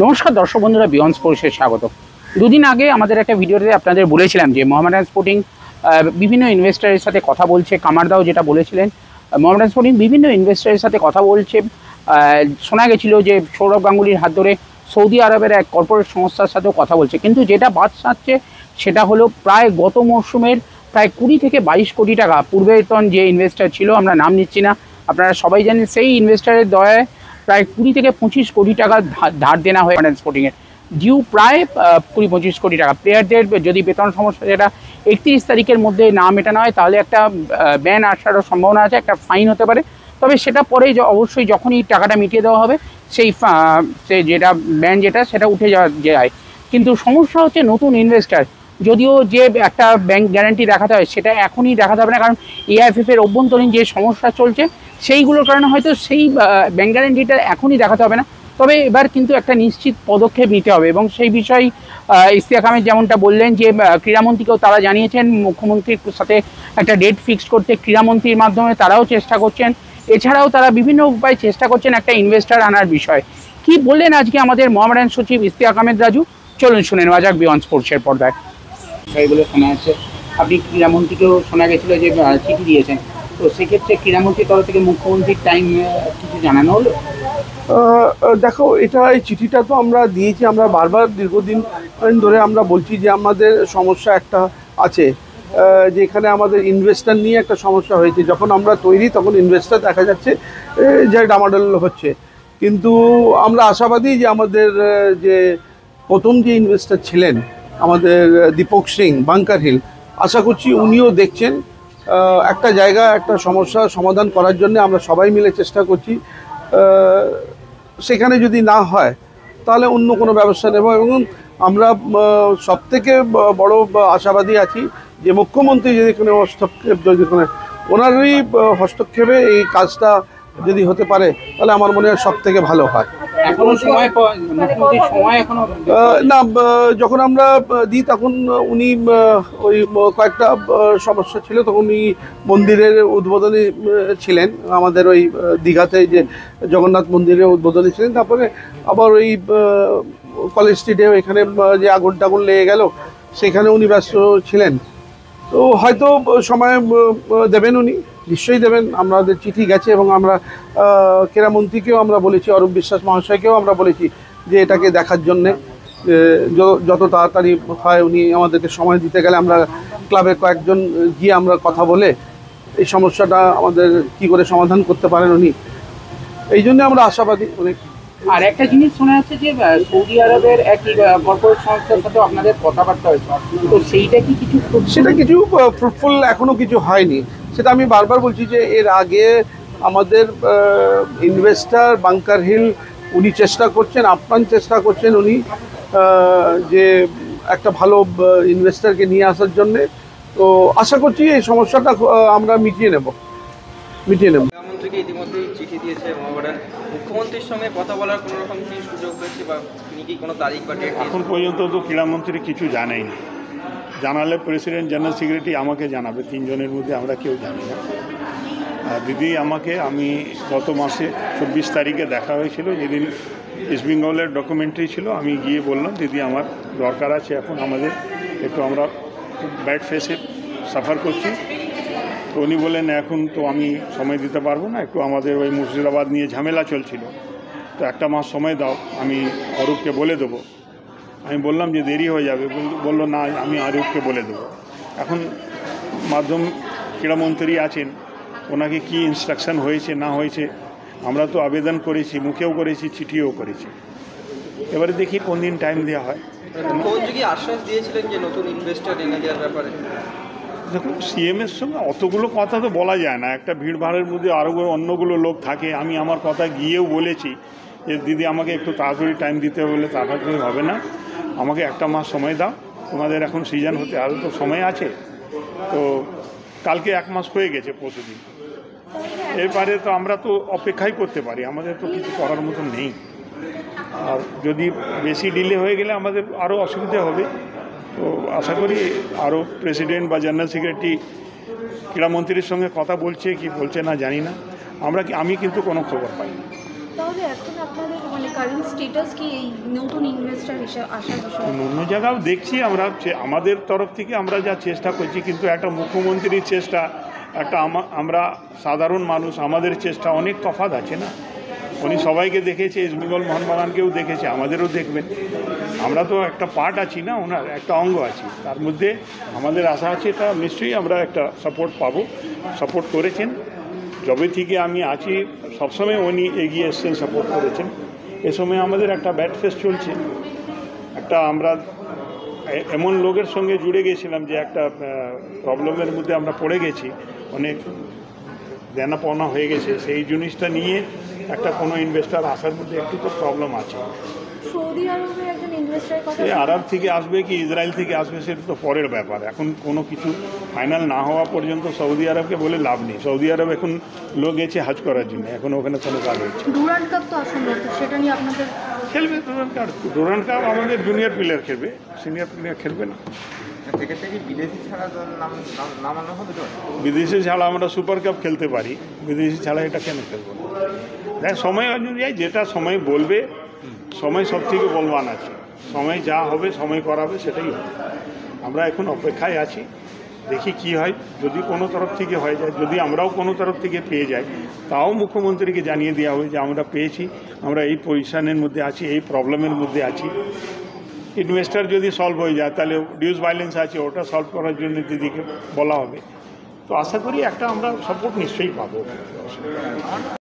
নমস্কার দর্শক বন্ধুরা, বিয়ন্ড স্পোর্টসে স্বাগত। দুদিন আগে আমাদের একটা ভিডিওতে আপনাদের বলেছিলাম যে মোহামেডান স্পোর্টিং বিভিন্ন ইনভেস্টরের সাথে কথা বলছে। কামারদাও যেটা বলেছিলেন, মোহামেডান স্পোর্টিং বিভিন্ন ইনভেস্টরের সাথে কথা বলছে। শোনা গেছিলো যে সৌরভ গাঙ্গুলির হাত ধরে সৌদি আরবের এক কর্পোরেট সংস্থার সাথেও কথা বলছে। কিন্তু যেটা বাদ সাধছে সেটা হলো প্রায় গত মরশুমের প্রায় 20 থেকে 22 কোটি টাকা পূর্বেতন যে ইনভেস্টর ছিল, আমরা নাম নিচ্ছি না, আপনারা সবাই জানেন, সেই ইনভেস্টরের দয়ায় প্রায় 20 থেকে 25 কোটি টাকা ধার দেনা হয় মোহামেডান স্পোর্টিংয়ের। ডিউ প্রায় 20-25 কোটি টাকা। প্লেয়ারদের যদি বেতন সমস্যা যেটা 31 তারিখের মধ্যে না মেটানো হয় তাহলে একটা ব্যান আসারও সম্ভাবনা আছে, একটা ফাইন হতে পারে। তবে সেটা পরে অবশ্যই যখনই টাকাটা মিটিয়ে দেওয়া হবে সেই যেটা ব্যান সেটা উঠে যায়। কিন্তু সমস্যা হচ্ছে নতুন ইনভেস্টার, যদিও যে একটা ব্যাংক গ্যারান্টি দেখাতে হয় সেটা এখনই দেখাতে হবে না, কারণ এআইএফএফের অভ্যন্তরীণ যে সমস্যা চলছে সেইগুলোর কারণে হয়তো সেই ব্যাংক গ্যারান্টিটা এখনই দেখাতে হবে না। তবে এবার কিন্তু একটা নিশ্চিত পদক্ষেপ নিতে হবে এবং সেই বিষয়ে ইশতিয়াক আহমেদ যেমনটা বললেন যে ক্রীড়ামন্ত্রীকেও তারা জানিয়েছেন, মুখ্যমন্ত্রীর সাথে একটা ডেট ফিক্সড করতে ক্রীড়ামন্ত্রীর মাধ্যমে তারাও চেষ্টা করছেন। এছাড়াও তারা বিভিন্ন উপায়ে চেষ্টা করছেন একটা ইনভেস্টার আনার বিষয়। কি বললেন আজকে আমাদের মোহামেডান সচিব ইশতিয়াক আহমেদ রাজু, চলুন শুনে নেওয়া যাক বিয়ন্ড স্পোর্টসের পর্দায়। বিষয়গুলো শোনা যাচ্ছে, আপনি ক্রীড়ামন্ত্রীকেও শোনা গেছিলো যে চিঠি দিয়েছেন, তো সেক্ষেত্রে ক্রীড়ামন্ত্রীর তরফ থেকে মুখ্যমন্ত্রীর টাইম কিছু জানানো হলো? দেখো, এই চিঠিটা তো আমরা দিয়েছি। আমরা বারবার দীর্ঘদিন ধরে আমরা বলছি যে আমাদের সমস্যা একটা আছে, যে এখানে আমাদের ইনভেস্টার নিয়ে একটা সমস্যা হয়েছে। যখন আমরা তৈরি তখন ইনভেস্টার দেখা যাচ্ছে যে ডামাডোল হচ্ছে। কিন্তু আমরা আশাবাদী যে আমাদের যে প্রথম যে ইনভেস্টার ছিলেন আমাদের দীপক সিং বাংকার হিল, আশা করছি উনিও দেখছেন একটা জায়গা, একটা সমস্যা সমাধান করার জন্য আমরা সবাই মিলে চেষ্টা করছি। সেখানে যদি না হয় তাহলে অন্য কোনো ব্যবস্থা নেব। এবং আমরা সবথেকে বড় আশাবাদী আছি যে মুখ্যমন্ত্রী যদি কোনো হস্তক্ষেপ, যদি কোনো ওনারই হস্তক্ষেপে এই কাজটা যদি হতে পারে তাহলে আমার মনে হয় সব থেকে ভালো হয়। না, যখন আমরা দিই তখন উনি ওই কয়েকটা সমস্যা ছিল, তখন উনি মন্দিরের উদ্বোধনী ছিলেন, আমাদের ওই দীঘাতে যে জগন্নাথ মন্দিরের উদ্বোধনী ছিলেন। তারপরে আবার ওই কলেজ স্ট্রিটে এখানে যে আগুন টাগুন লেগে গেল সেখানে উনি ব্যস্ত ছিলেন। তো হয়তো সময় দেবেন, উনি নিশ্চয়ই দেবেন। আমাদের চিঠি গেছে এবং আমরা ক্রীড়ামন্ত্রীকেও আমরা বলেছি, অরূপ বিশ্বাস মহাশয়কেও আমরা বলেছি যে এটাকে দেখার জন্যে যত তাড়াতাড়ি হয় উনি আমাদেরকে সময় দিতে গেলে আমরা ক্লাবের কয়েকজন গিয়ে আমরা কথা বলে এই সমস্যাটা আমাদের কি করে সমাধান করতে পারেন উনি, এই জন্য আমরা আশাবাদী অনেক। আর একটা জিনিস শোনা যাচ্ছে যে সৌদি আরবের একই কর্পোরেট সংস্থার সাথে আপনাদের কথাবার্তা হয়েছে, তো সেইটা কি কিছু? সেটা কিছু ফ্রুটফুল এখনও কিছু হয়নি। সেটা আমি বারবার বলছি যে এর আগে আমাদের ইনভেস্টার বাংকার হিল উনি চেষ্টা করছেন, আপ্রাণ চেষ্টা করছেন উনি যে একটা ভালো ইনভেস্টারকে নিয়ে আসার জন্যে। তো আশা করছি এই সমস্যাটা আমরা মিটিয়ে নেব। মুখ্যমন্ত্রীকে ইতিমধ্যেই চিঠি দিয়েছে মোহামেডান, মুখ্যমন্ত্রীর সঙ্গে কথা বলার কোনো রকম কি সুযোগ হয়েছে বা তিনি কি কোনো তারিখ বা ডেট? এখন পর্যন্ত তো ক্রীড়ামন্ত্রী কিছু জানায়নি। জানালে প্রেসিডেন্ট জেনারেল সেক্রেটারি আমাকে জানাবে, তিনজনের মধ্যে আমরা কেউ জানি না। দিদি আমি গত মাসে 24 তারিখে দেখা হয়েছিল, যেদিন ইস্ট বেঙ্গলের ডকুমেন্টারি ছিল। আমি গিয়ে বললাম দিদি আমার দরকার আছে, এখন আমাদের একটু আমরা খুব ব্যাড ফেসে সাফার করছি। তো উনি বললেন এখন তো আমি সময় দিতে পারবো না, একটু আমাদের ওই মুর্শিদাবাদ নিয়ে ঝামেলা চলছিল, তো একটা মাস সময় দাও, আমি অরূপকে বলে দেবো। আমি বললাম যে দেরি হয়ে যাবে, বললো না আমি অরূপকে বলে দেবো। এখন মাধ্যম ক্রীড়ামন্ত্রী আছেন, ওনাকে কি ইনস্ট্রাকশন হয়েছে না হয়েছে, আমরা তো আবেদন করেছি, মুখেও করেছি, চিঠিও করেছি। এবারে দেখি কোন দিন টাইম দেওয়া হয়। মুখ্যমন্ত্রী কি আশ্বাস দিয়েছিলেন যে নতুন ইনভেস্টর এনে দেওয়ার ব্যাপারে? দেখুন, সিএমের সঙ্গে অতগুলো কথা তো বলা যায় না, একটা ভিড়ভাড়ের মধ্যে আরও অন্যগুলো লোক থাকে। আমি আমার কথা গিয়েও বলেছি যে দিদি আমাকে একটু তাড়াতাড়ি টাইম দিতে বলে, তাড়াতাড়ি হবে না, আমাকে একটা মাস সময় দাও, তোমাদের এখন সিজন হতে আরও তো সময় আছে। তো কালকে 1 মাস হয়ে গেছে, পরশুদিন। এরপরে তো আমরা তো অপেক্ষাই করতে পারি, আমাদের তো কিছু করার মতন নেই। আর যদি বেশি ডিলে হয়ে গেলে আমাদের আরও অসুবিধা হবে। তো আশা করি আরও প্রেসিডেন্ট বা জেনারেল সেক্রেটারি ক্রীড়ামন্ত্রীর সঙ্গে কথা বলছে কি বলছে না জানি না, আমি কিন্তু কোনো খবর পাই না। তাহলে এখন আপনাদের মানে কারেন্ট স্ট্যাটাস কি এই নতুন ইনভেস্টর হিসেবে আসার বিষয়ে? অন্য জায়গাও দেখছি আমরা, আমাদের তরফ থেকে আমরা যা চেষ্টা করছি, কিন্তু একটা মুখ্যমন্ত্রীর চেষ্টা, একটা আমরা সাধারণ মানুষ, আমাদের চেষ্টা অনেক তফাৎ আছে না। উনি সবাইকে দেখেছে, ইস্ট বেঙ্গল মোহনবাগানকেও দেখেছে, আমাদেরও দেখবেন। আমরা তো একটা পার্ট আছি না, ওনার একটা অঙ্গ আছি। তার মধ্যে আমাদের আশা আছে এটা নিশ্চয়ই আমরা একটা সাপোর্ট পাবো। সাপোর্ট করেছেন যবে থেকে আমি আছি, সবসময় উনি এগিয়ে এসছেন, সাপোর্ট করেছেন। এ সময় আমাদের একটা ব্যাট ফেস চলছে, একটা আমরা এমন লোকের সঙ্গে জুড়ে গেছিলাম যে একটা প্রবলেমের মধ্যে আমরা পড়ে গেছি, অনেক দেনা পাওনা হয়ে গেছে। সেই জিনিসটা নিয়ে একটা কোনো ইনভেস্টার আসার মধ্যে একটু তো প্রবলেম আছে। সৌদি আরবের একজন ইনভেস্টরের কথা, সে আরব থেকে আসবে কি ইসরায়েল থেকে আসবে সেটা তো পরের ব্যাপার। এখন কোনো কিছু ফাইনাল না হওয়া পর্যন্ত সৌদি আরবকে বলে লাভ নেই। সৌদি আরব এখন লোক গেছে হজ করার জন্য, এখন ওখানে কোনো কাজ হচ্ছে। ডুরান্ড কাপ তো আসন্ন, তো সেটা নিয়ে আপনাদের খেলবে ডুরান্ড কাপ, আমাদের জুনিয়র প্লেয়ার খেলবে, সিনিয়র প্লেয়ার খেলবে না। সেক্ষেত্রে কি বিদেশি ছাড়া নামানো হবে? তো বিদেশি ছাড়া আমরা সুপার কাপ খেলতে পারি, বিদেশি ছাড়া এটা কেন খেলবো না? দেখ সময় অনুযায়ী যেটা সময় বলবে, সময় সব থেকে বলবান আছে। সময় যা হবে, সময় করাবে, সেটাই হবে। আমরা এখন অপেক্ষায় আছি, দেখি কি হয়। যদি কোনো তরফ থেকে হয়ে যায়, যদি আমরাও কোনো তরফ থেকে পেয়ে যাই, তাও মুখ্যমন্ত্রীকে জানিয়ে দেওয়া হবে যে আমরা পেয়েছি, আমরা এই পজিশনের মধ্যে আছি, এই প্রবলেমের মধ্যে আছি। ইনভেস্টার যদি সলভ হয়ে যায়, তাহলে ডিউস ভাইলেন্স আছে, ওটা সলভ করার জন্য দিদিকে বলা হবে। তো আশা করি একটা আমরা সাপোর্ট নিশ্চয়ই পাবো।